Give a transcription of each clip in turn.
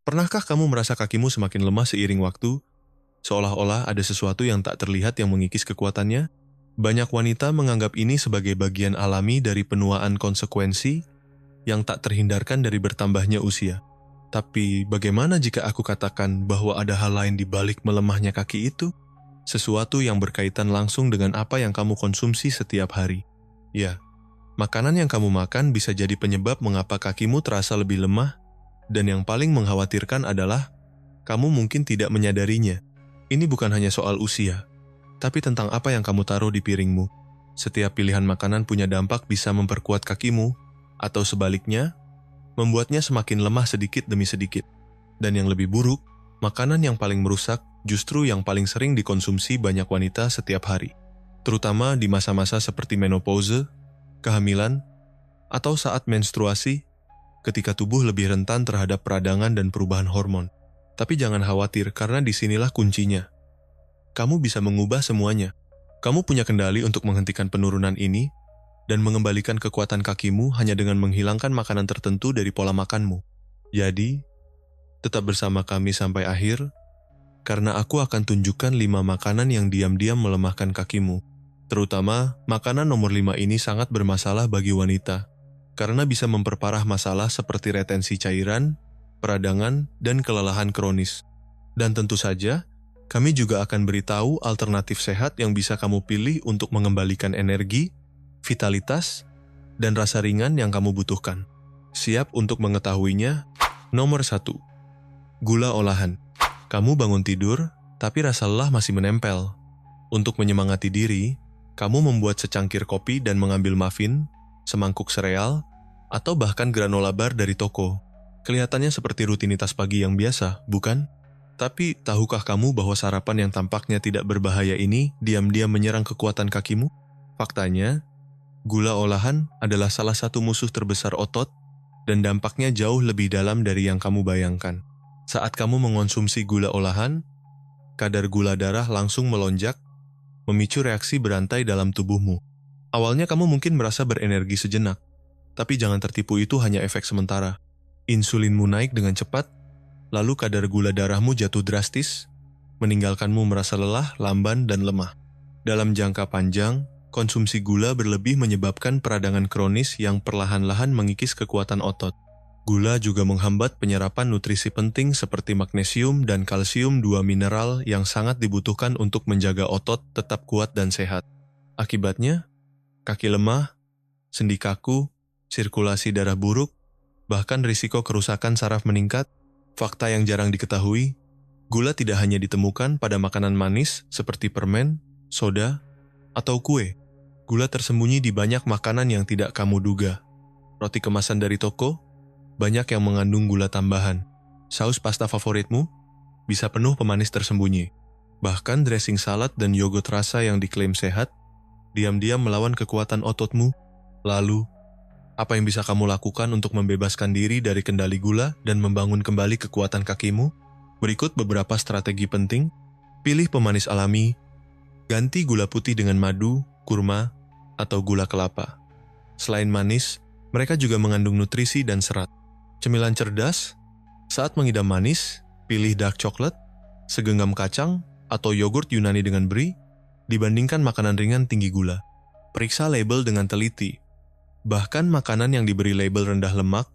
Pernahkah kamu merasa kakimu semakin lemah seiring waktu, seolah-olah ada sesuatu yang tak terlihat yang mengikis kekuatannya? Banyak wanita menganggap ini sebagai bagian alami dari penuaan konsekuensi yang tak terhindarkan dari bertambahnya usia. Tapi bagaimana jika aku katakan bahwa ada hal lain di balik melemahnya kaki itu? Sesuatu yang berkaitan langsung dengan apa yang kamu konsumsi setiap hari. Ya, makanan yang kamu makan bisa jadi penyebab mengapa kakimu terasa lebih lemah, dan yang paling mengkhawatirkan adalah kamu mungkin tidak menyadarinya. Ini bukan hanya soal usia, tapi tentang apa yang kamu taruh di piringmu. Setiap pilihan makanan punya dampak bisa memperkuat kakimu, atau sebaliknya, membuatnya semakin lemah sedikit demi sedikit. Dan yang lebih buruk, makanan yang paling merusak justru yang paling sering dikonsumsi banyak wanita setiap hari. Terutama di masa-masa seperti menopause, kehamilan, atau saat menstruasi, ketika tubuh lebih rentan terhadap peradangan dan perubahan hormon. Tapi jangan khawatir karena disinilah kuncinya. Kamu bisa mengubah semuanya. Kamu punya kendali untuk menghentikan penurunan ini dan mengembalikan kekuatan kakimu hanya dengan menghilangkan makanan tertentu dari pola makanmu. Jadi, tetap bersama kami sampai akhir, karena aku akan tunjukkan 5 makanan yang diam-diam melemahkan kakimu. Terutama, makanan nomor 5 ini sangat bermasalah bagi wanita, karena bisa memperparah masalah seperti retensi cairan, peradangan, dan kelelahan kronis. Dan tentu saja, kami juga akan beritahu alternatif sehat yang bisa kamu pilih untuk mengembalikan energi, vitalitas, dan rasa ringan yang kamu butuhkan. Siap untuk mengetahuinya? Nomor 1. Gula olahan. Kamu bangun tidur, tapi rasa lelah masih menempel. Untuk menyemangati diri, kamu membuat secangkir kopi dan mengambil muffin, semangkuk sereal, atau bahkan granola bar dari toko. Kelihatannya seperti rutinitas pagi yang biasa, bukan? Tapi tahukah kamu bahwa sarapan yang tampaknya tidak berbahaya ini diam-diam menyerang kekuatan kakimu? Faktanya, gula olahan adalah salah satu musuh terbesar otot dan dampaknya jauh lebih dalam dari yang kamu bayangkan. Saat kamu mengonsumsi gula olahan, kadar gula darah langsung melonjak, memicu reaksi berantai dalam tubuhmu. Awalnya kamu mungkin merasa berenergi sejenak, tapi jangan tertipu, itu hanya efek sementara. Insulinmu naik dengan cepat, lalu kadar gula darahmu jatuh drastis, meninggalkanmu merasa lelah, lamban, dan lemah. Dalam jangka panjang, konsumsi gula berlebih menyebabkan peradangan kronis yang perlahan-lahan mengikis kekuatan otot. Gula juga menghambat penyerapan nutrisi penting seperti magnesium dan kalsium, 2 mineral yang sangat dibutuhkan untuk menjaga otot tetap kuat dan sehat. Akibatnya, kaki lemah, sendi kaku, sirkulasi darah buruk, bahkan risiko kerusakan saraf meningkat. Fakta yang jarang diketahui, gula tidak hanya ditemukan pada makanan manis seperti permen, soda, atau kue. Gula tersembunyi di banyak makanan yang tidak kamu duga. Roti kemasan dari toko, banyak yang mengandung gula tambahan. Saus pasta favoritmu bisa penuh pemanis tersembunyi. Bahkan dressing salad dan yogurt rasa yang diklaim sehat, diam-diam melawan kekuatan ototmu. Lalu, apa yang bisa kamu lakukan untuk membebaskan diri dari kendali gula dan membangun kembali kekuatan kakimu? Berikut beberapa strategi penting. Pilih pemanis alami, ganti gula putih dengan madu, kurma, atau gula kelapa. Selain manis, mereka juga mengandung nutrisi dan serat. Cemilan cerdas, saat mengidam manis, pilih dark chocolate, segenggam kacang, atau yogurt Yunani dengan brie, dibandingkan makanan ringan tinggi gula. Periksa label dengan teliti. Bahkan makanan yang diberi label rendah lemak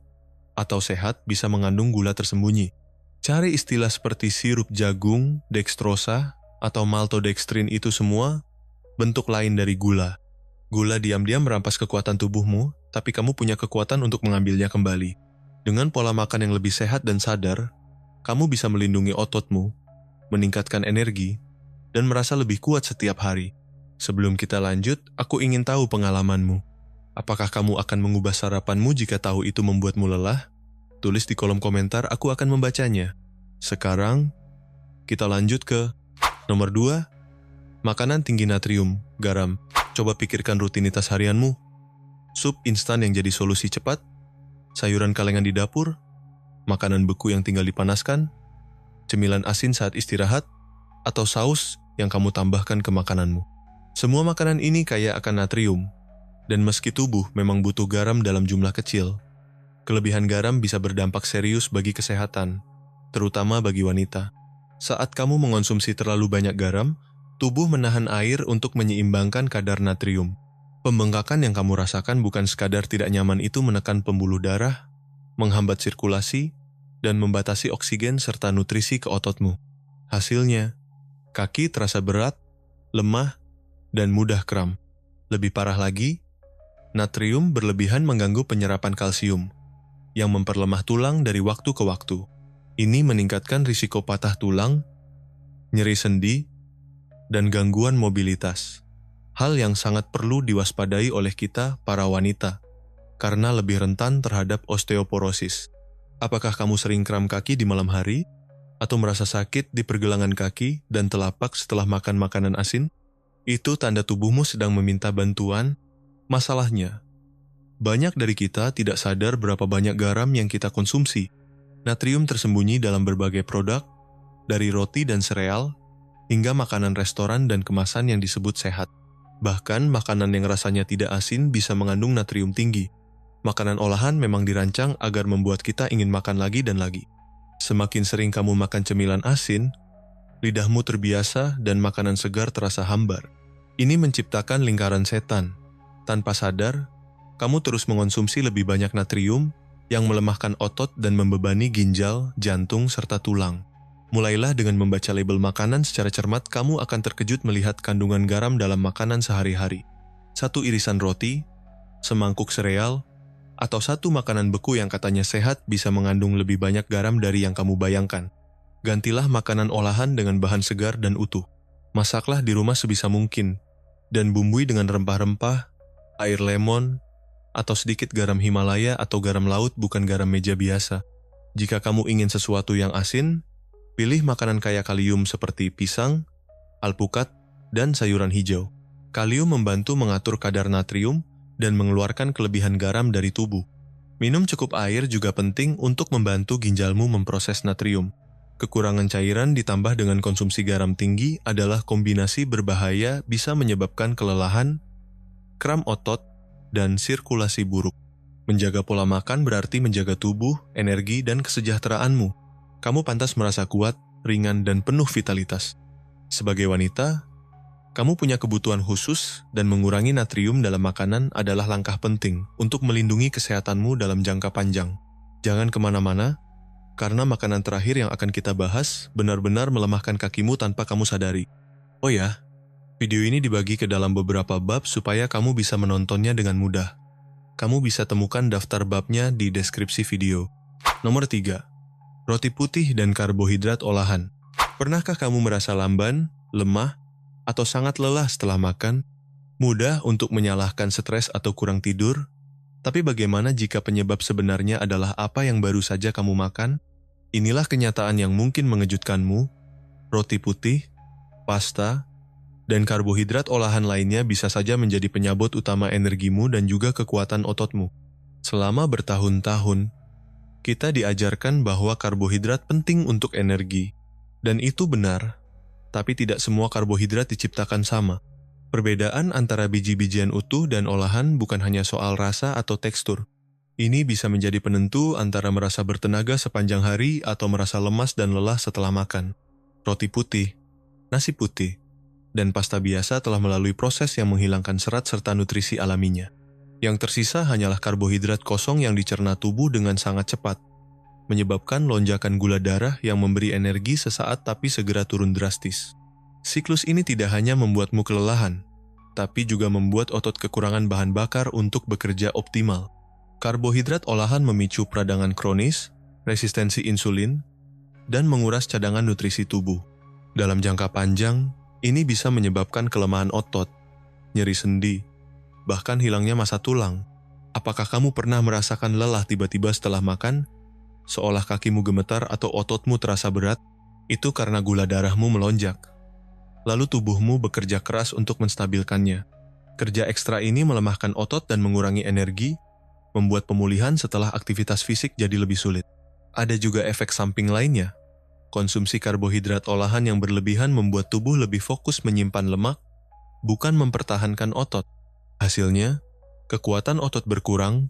atau sehat bisa mengandung gula tersembunyi. Cari istilah seperti sirup jagung, dextrosa, atau maltodextrin, itu semua bentuk lain dari gula. Gula diam-diam merampas kekuatan tubuhmu, tapi kamu punya kekuatan untuk mengambilnya kembali. Dengan pola makan yang lebih sehat dan sadar, kamu bisa melindungi ototmu, meningkatkan energi, dan merasa lebih kuat setiap hari. Sebelum kita lanjut, aku ingin tahu pengalamanmu. Apakah kamu akan mengubah sarapanmu jika tahu itu membuatmu lelah? Tulis di kolom komentar, aku akan membacanya. Sekarang, kita lanjut ke nomor 2. Makanan tinggi natrium, garam. Coba pikirkan rutinitas harianmu. Sup instan yang jadi solusi cepat, sayuran kalengan di dapur, makanan beku yang tinggal dipanaskan, cemilan asin saat istirahat, atau saus yang kamu tambahkan ke makananmu. Semua makanan ini kaya akan natrium, dan meski tubuh memang butuh garam dalam jumlah kecil, kelebihan garam bisa berdampak serius bagi kesehatan. terutama bagi wanita. Saat kamu mengonsumsi terlalu banyak garam, tubuh menahan air untuk menyeimbangkan kadar natrium. Pembengkakan yang kamu rasakan bukan sekadar tidak nyaman, itu menekan pembuluh darah, menghambat sirkulasi, dan membatasi oksigen serta nutrisi ke ototmu. Hasilnya, kaki terasa berat, lemah, dan mudah kram. Lebih parah lagi, natrium berlebihan mengganggu penyerapan kalsium, yang memperlemah tulang dari waktu ke waktu. Ini meningkatkan risiko patah tulang, nyeri sendi, dan gangguan mobilitas. Hal yang sangat perlu diwaspadai oleh kita, para wanita, karena lebih rentan terhadap osteoporosis. Apakah kamu sering kram kaki di malam hari? Atau merasa sakit di pergelangan kaki dan telapak setelah makan makanan asin? Itu tanda tubuhmu sedang meminta bantuan. Masalahnya, banyak dari kita tidak sadar berapa banyak garam yang kita konsumsi. Natrium tersembunyi dalam berbagai produk, dari roti dan sereal, hingga makanan restoran dan kemasan yang disebut sehat. Bahkan makanan yang rasanya tidak asin bisa mengandung natrium tinggi. Makanan olahan memang dirancang agar membuat kita ingin makan lagi dan lagi. Semakin sering kamu makan cemilan asin, lidahmu terbiasa dan makanan segar terasa hambar. Ini menciptakan lingkaran setan. Tanpa sadar, kamu terus mengonsumsi lebih banyak natrium yang melemahkan otot dan membebani ginjal, jantung, serta tulang. Mulailah dengan membaca label makanan secara cermat. Kamu akan terkejut melihat kandungan garam dalam makanan sehari-hari. Satu irisan roti, semangkuk sereal, atau satu makanan beku yang katanya sehat bisa mengandung lebih banyak garam dari yang kamu bayangkan. Gantilah makanan olahan dengan bahan segar dan utuh. Masaklah di rumah sebisa mungkin, dan bumbui dengan rempah-rempah, air lemon, atau sedikit garam Himalaya atau garam laut, bukan garam meja biasa. Jika kamu ingin sesuatu yang asin, pilih makanan kaya kalium seperti pisang, alpukat, dan sayuran hijau. Kalium membantu mengatur kadar natrium dan mengeluarkan kelebihan garam dari tubuh. Minum cukup air juga penting untuk membantu ginjalmu memproses natrium. Kekurangan cairan ditambah dengan konsumsi garam tinggi adalah kombinasi berbahaya, bisa menyebabkan kelelahan, kram otot, dan sirkulasi buruk. Menjaga pola makan berarti menjaga tubuh, energi, dan kesejahteraanmu. Kamu pantas merasa kuat, ringan, dan penuh vitalitas. Sebagai wanita, kamu punya kebutuhan khusus, dan mengurangi natrium dalam makanan adalah langkah penting untuk melindungi kesehatanmu dalam jangka panjang. Jangan kemana-mana, karena makanan terakhir yang akan kita bahas benar-benar melemahkan kakimu tanpa kamu sadari. Oh ya, video ini dibagi ke dalam beberapa bab supaya kamu bisa menontonnya dengan mudah. Kamu bisa temukan daftar babnya di deskripsi video. Nomor 3. Roti putih dan karbohidrat olahan. Pernahkah kamu merasa lamban, lemah, atau sangat lelah setelah makan? Mudah untuk menyalahkan stres atau kurang tidur, tapi bagaimana jika penyebab sebenarnya adalah apa yang baru saja kamu makan? Inilah kenyataan yang mungkin mengejutkanmu. Roti putih, pasta, dan karbohidrat olahan lainnya bisa saja menjadi penyabot utama energimu dan juga kekuatan ototmu. Selama bertahun-tahun, kita diajarkan bahwa karbohidrat penting untuk energi. Dan itu benar, tapi tidak semua karbohidrat diciptakan sama. Perbedaan antara biji-bijian utuh dan olahan bukan hanya soal rasa atau tekstur. Ini bisa menjadi penentu antara merasa bertenaga sepanjang hari atau merasa lemas dan lelah setelah makan. Roti putih, nasi putih, dan pasta biasa telah melalui proses yang menghilangkan serat serta nutrisi alaminya. Yang tersisa hanyalah karbohidrat kosong yang dicerna tubuh dengan sangat cepat, menyebabkan lonjakan gula darah yang memberi energi sesaat tapi segera turun drastis. Siklus ini tidak hanya membuatmu kelelahan, tapi juga membuat otot kekurangan bahan bakar untuk bekerja optimal. Karbohidrat olahan memicu peradangan kronis, resistensi insulin, dan menguras cadangan nutrisi tubuh. Dalam jangka panjang, ini bisa menyebabkan kelemahan otot, nyeri sendi, bahkan hilangnya massa tulang. Apakah kamu pernah merasakan lelah tiba-tiba setelah makan? Seolah kakimu gemetar atau ototmu terasa berat? Itu karena gula darahmu melonjak. Lalu tubuhmu bekerja keras untuk menstabilkannya. Kerja ekstra ini melemahkan otot dan mengurangi energi, membuat pemulihan setelah aktivitas fisik jadi lebih sulit. Ada juga efek samping lainnya. Konsumsi karbohidrat olahan yang berlebihan membuat tubuh lebih fokus menyimpan lemak, bukan mempertahankan otot. Hasilnya, kekuatan otot berkurang,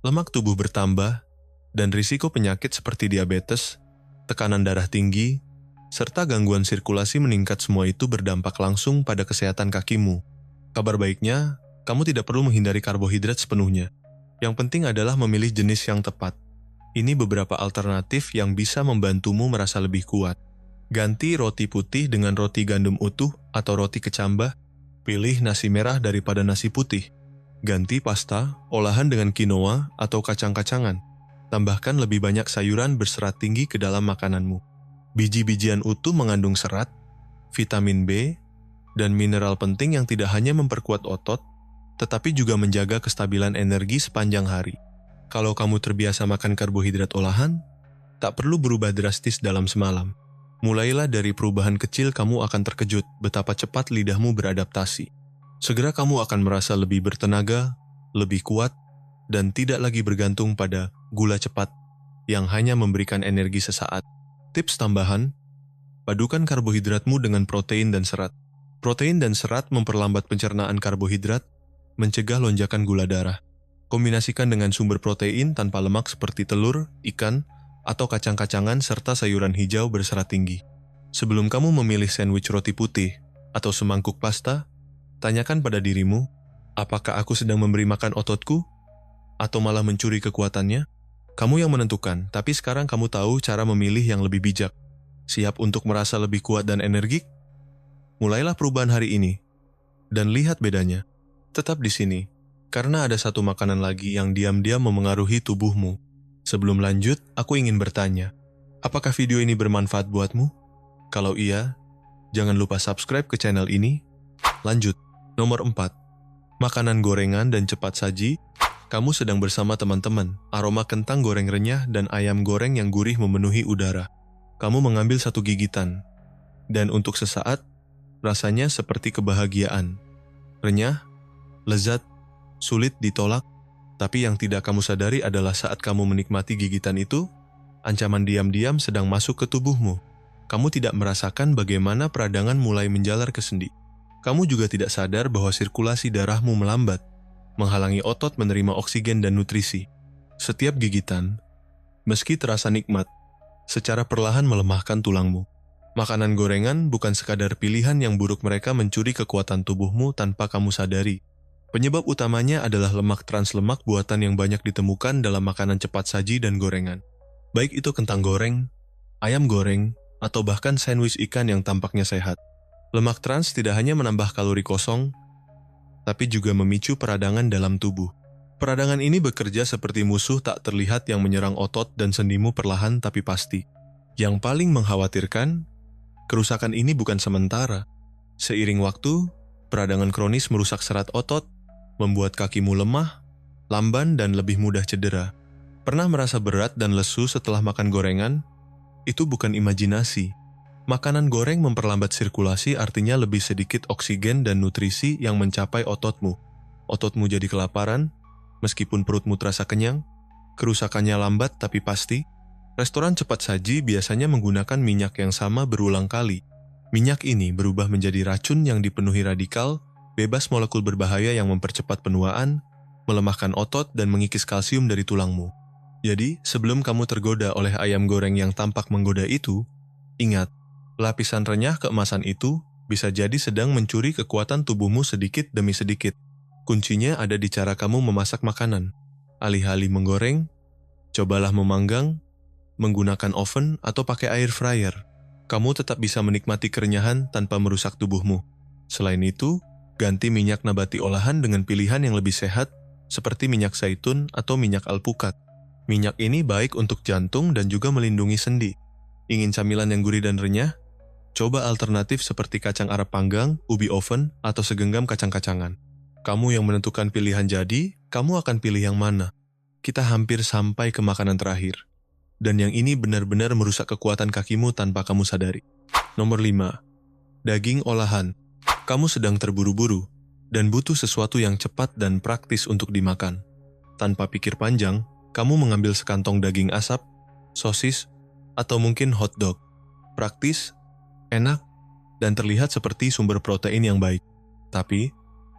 lemak tubuh bertambah, dan risiko penyakit seperti diabetes, tekanan darah tinggi, serta gangguan sirkulasi meningkat. Semua itu berdampak langsung pada kesehatan kakimu. Kabar baiknya, kamu tidak perlu menghindari karbohidrat sepenuhnya. Yang penting adalah memilih jenis yang tepat. Ini beberapa alternatif yang bisa membantumu merasa lebih kuat. Ganti roti putih dengan roti gandum utuh atau roti kecambah. Pilih nasi merah daripada nasi putih. Ganti pasta, olahan dengan quinoa atau kacang-kacangan. Tambahkan lebih banyak sayuran berserat tinggi ke dalam makananmu. Biji-bijian utuh mengandung serat, vitamin B, dan mineral penting yang tidak hanya memperkuat otot, tetapi juga menjaga kestabilan energi sepanjang hari. Kalau kamu terbiasa makan karbohidrat olahan, tak perlu berubah drastis dalam semalam. Mulailah dari perubahan kecil. Kamu akan terkejut betapa cepat lidahmu beradaptasi. Segera kamu akan merasa lebih bertenaga, lebih kuat, dan tidak lagi bergantung pada gula cepat yang hanya memberikan energi sesaat. Tips tambahan, padukan karbohidratmu dengan protein dan serat. Protein dan serat memperlambat pencernaan karbohidrat, mencegah lonjakan gula darah. Kombinasikan dengan sumber protein tanpa lemak seperti telur, ikan, atau kacang-kacangan serta sayuran hijau berserat tinggi. Sebelum kamu memilih sandwich roti putih atau semangkuk pasta, tanyakan pada dirimu, apakah aku sedang memberi makan ototku? Atau malah mencuri kekuatannya? Kamu yang menentukan, tapi sekarang kamu tahu cara memilih yang lebih bijak. Siap untuk merasa lebih kuat dan energik? Mulailah perubahan hari ini, dan lihat bedanya. Tetap di sini, karena ada satu makanan lagi yang diam-diam memengaruhi tubuhmu. Sebelum lanjut, aku ingin bertanya, apakah video ini bermanfaat buatmu? Kalau iya, jangan lupa subscribe ke channel ini. Lanjut, nomor 4. Makanan gorengan dan cepat saji. Kamu sedang bersama teman-teman. Aroma kentang goreng renyah dan ayam goreng yang gurih memenuhi udara. Kamu mengambil satu gigitan, dan untuk sesaat, rasanya seperti kebahagiaan. Renyah, lezat, sulit ditolak, tapi yang tidak kamu sadari adalah saat kamu menikmati gigitan itu, ancaman diam-diam sedang masuk ke tubuhmu. Kamu tidak merasakan bagaimana peradangan mulai menjalar ke sendi. Kamu juga tidak sadar bahwa sirkulasi darahmu melambat, menghalangi otot menerima oksigen dan nutrisi. Setiap gigitan, meski terasa nikmat, secara perlahan melemahkan tulangmu. Makanan gorengan bukan sekadar pilihan yang buruk, mereka mencuri kekuatan tubuhmu tanpa kamu sadari. Penyebab utamanya adalah lemak translemak buatan yang banyak ditemukan dalam makanan cepat saji dan gorengan. Baik itu kentang goreng, ayam goreng, atau bahkan sandwich ikan yang tampaknya sehat. Lemak trans tidak hanya menambah kalori kosong, tapi juga memicu peradangan dalam tubuh. Peradangan ini bekerja seperti musuh tak terlihat yang menyerang otot dan sendimu perlahan tapi pasti. Yang paling mengkhawatirkan, kerusakan ini bukan sementara. Seiring waktu, peradangan kronis merusak serat otot, membuat kakimu lemah, lamban, dan lebih mudah cedera. Pernah merasa berat dan lesu setelah makan gorengan? Itu bukan imajinasi. Makanan goreng memperlambat sirkulasi, artinya lebih sedikit oksigen dan nutrisi yang mencapai ototmu. Ototmu jadi kelaparan, meskipun perutmu terasa kenyang. Kerusakannya lambat tapi pasti. Restoran cepat saji biasanya menggunakan minyak yang sama berulang kali. Minyak ini berubah menjadi racun yang dipenuhi radikal, bebas molekul berbahaya yang mempercepat penuaan, melemahkan otot, dan mengikis kalsium dari tulangmu. Jadi, sebelum kamu tergoda oleh ayam goreng yang tampak menggoda itu, ingat, lapisan renyah keemasan itu bisa jadi sedang mencuri kekuatan tubuhmu sedikit demi sedikit. Kuncinya ada di cara kamu memasak makanan. Alih-alih menggoreng, cobalah memanggang, menggunakan oven atau pakai air fryer. Kamu tetap bisa menikmati kerenyahan tanpa merusak tubuhmu. Selain itu, ganti minyak nabati olahan dengan pilihan yang lebih sehat, seperti minyak zaitun atau minyak alpukat. Minyak ini baik untuk jantung dan juga melindungi sendi. Ingin camilan yang gurih dan renyah? Coba alternatif seperti kacang Arab panggang, ubi oven, atau segenggam kacang-kacangan. Kamu yang menentukan pilihan, jadi kamu akan pilih yang mana? Kita hampir sampai ke makanan terakhir. Dan yang ini benar-benar merusak kekuatan kakimu tanpa kamu sadari. Nomor 5. Daging olahan. Kamu sedang terburu-buru dan butuh sesuatu yang cepat dan praktis untuk dimakan. Tanpa pikir panjang, kamu mengambil sekantong daging asap, sosis, atau mungkin hot dog. Praktis, enak, dan terlihat seperti sumber protein yang baik. Tapi,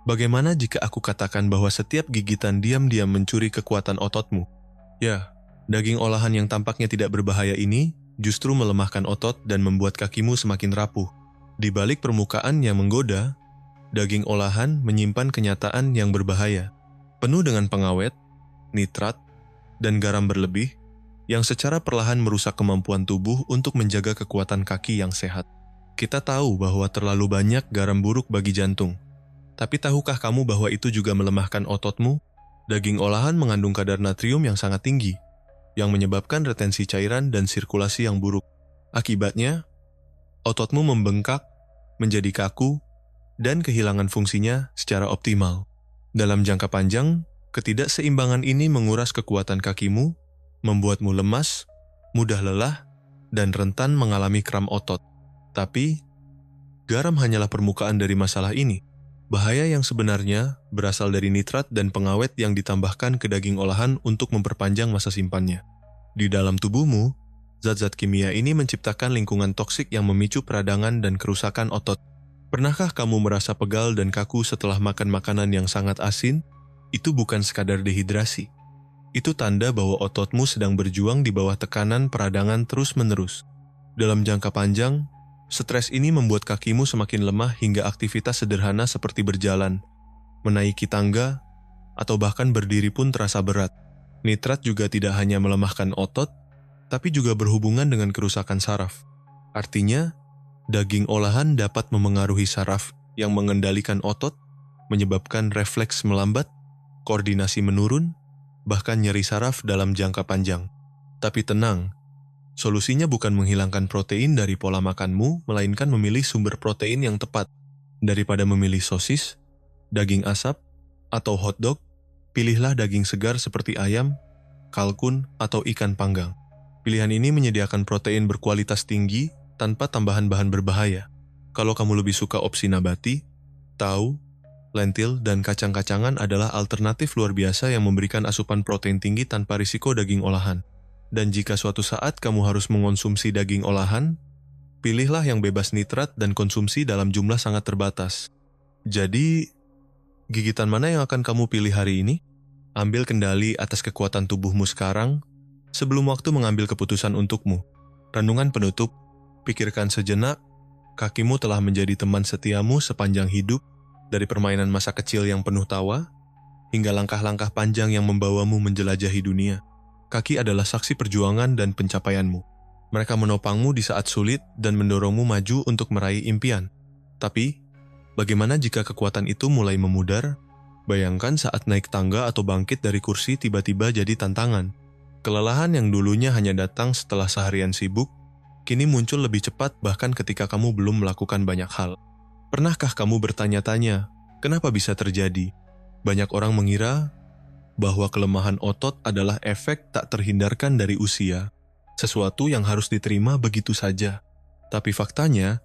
bagaimana jika aku katakan bahwa setiap gigitan diam-diam mencuri kekuatan ototmu? Ya, daging olahan yang tampaknya tidak berbahaya ini justru melemahkan otot dan membuat kakimu semakin rapuh. Di balik permukaan yang menggoda, daging olahan menyimpan kenyataan yang berbahaya, penuh dengan pengawet, nitrat, dan garam berlebih, yang secara perlahan merusak kemampuan tubuh untuk menjaga kekuatan kaki yang sehat. Kita tahu bahwa terlalu banyak garam buruk bagi jantung. Tapi tahukah kamu bahwa itu juga melemahkan ototmu? Daging olahan mengandung kadar natrium yang sangat tinggi, yang menyebabkan retensi cairan dan sirkulasi yang buruk. Akibatnya, ototmu membengkak, menjadi kaku, dan kehilangan fungsinya secara optimal. Dalam jangka panjang, ketidakseimbangan ini menguras kekuatan kakimu, membuatmu lemas, mudah lelah, dan rentan mengalami kram otot. Tapi, garam hanyalah permukaan dari masalah ini. Bahaya yang sebenarnya berasal dari nitrat dan pengawet yang ditambahkan ke daging olahan untuk memperpanjang masa simpannya. Di dalam tubuhmu, zat-zat kimia ini menciptakan lingkungan toksik yang memicu peradangan dan kerusakan otot. Pernahkah kamu merasa pegal dan kaku setelah makan makanan yang sangat asin? Itu bukan sekadar dehidrasi. Itu tanda bahwa ototmu sedang berjuang di bawah tekanan peradangan terus-menerus. Dalam jangka panjang, stres ini membuat kakimu semakin lemah hingga aktivitas sederhana seperti berjalan, menaiki tangga, atau bahkan berdiri pun terasa berat. Nitrat juga tidak hanya melemahkan otot, tapi juga berhubungan dengan kerusakan saraf. Artinya, daging olahan dapat memengaruhi saraf yang mengendalikan otot, menyebabkan refleks melambat, koordinasi menurun, bahkan nyeri saraf dalam jangka panjang. Tapi tenang, solusinya bukan menghilangkan protein dari pola makanmu, melainkan memilih sumber protein yang tepat. Daripada memilih sosis, daging asap, atau hotdog, pilihlah daging segar seperti ayam, kalkun, atau ikan panggang. Pilihan ini menyediakan protein berkualitas tinggi tanpa tambahan bahan berbahaya. Kalau kamu lebih suka opsi nabati, tahu, lentil, dan kacang-kacangan adalah alternatif luar biasa yang memberikan asupan protein tinggi tanpa risiko daging olahan. Dan jika suatu saat kamu harus mengonsumsi daging olahan, pilihlah yang bebas nitrat dan konsumsi dalam jumlah sangat terbatas. Jadi, gigitan mana yang akan kamu pilih hari ini? Ambil kendali atas kekuatan tubuhmu sekarang, sebelum waktu mengambil keputusan untukmu. Renungan penutup, pikirkan sejenak, kakimu telah menjadi teman setiamu sepanjang hidup, dari permainan masa kecil yang penuh tawa, hingga langkah-langkah panjang yang membawamu menjelajahi dunia. Kaki adalah saksi perjuangan dan pencapaianmu. Mereka menopangmu di saat sulit dan mendorongmu maju untuk meraih impian. Tapi, bagaimana jika kekuatan itu mulai memudar? Bayangkan saat naik tangga atau bangkit dari kursi tiba-tiba jadi tantangan. Kelelahan yang dulunya hanya datang setelah seharian sibuk, kini muncul lebih cepat bahkan ketika kamu belum melakukan banyak hal. Pernahkah kamu bertanya-tanya, kenapa bisa terjadi? Banyak orang mengira bahwa kelemahan otot adalah efek tak terhindarkan dari usia, sesuatu yang harus diterima begitu saja. Tapi faktanya,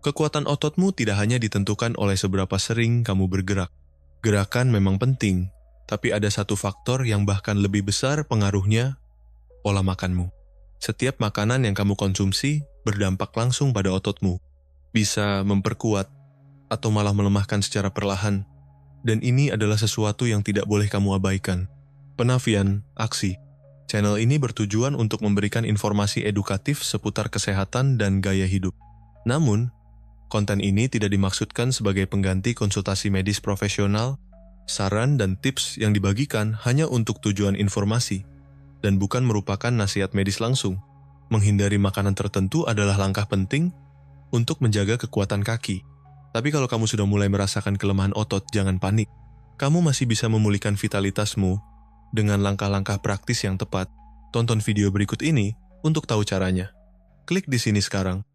kekuatan ototmu tidak hanya ditentukan oleh seberapa sering kamu bergerak. Gerakan memang penting, tapi ada satu faktor yang bahkan lebih besar pengaruhnya, pola makanmu. Setiap makanan yang kamu konsumsi berdampak langsung pada ototmu, bisa memperkuat atau malah melemahkan secara perlahan. Dan ini adalah sesuatu yang tidak boleh kamu abaikan. Penafian Aksi. Channel ini bertujuan untuk memberikan informasi edukatif seputar kesehatan dan gaya hidup. Namun, konten ini tidak dimaksudkan sebagai pengganti konsultasi medis profesional. Saran dan tips yang dibagikan hanya untuk tujuan informasi, dan bukan merupakan nasihat medis langsung. Menghindari makanan tertentu adalah langkah penting untuk menjaga kekuatan kaki. Tapi kalau kamu sudah mulai merasakan kelemahan otot, jangan panik. Kamu masih bisa memulihkan vitalitasmu dengan langkah-langkah praktis yang tepat. Tonton video berikut ini untuk tahu caranya. Klik di sini sekarang.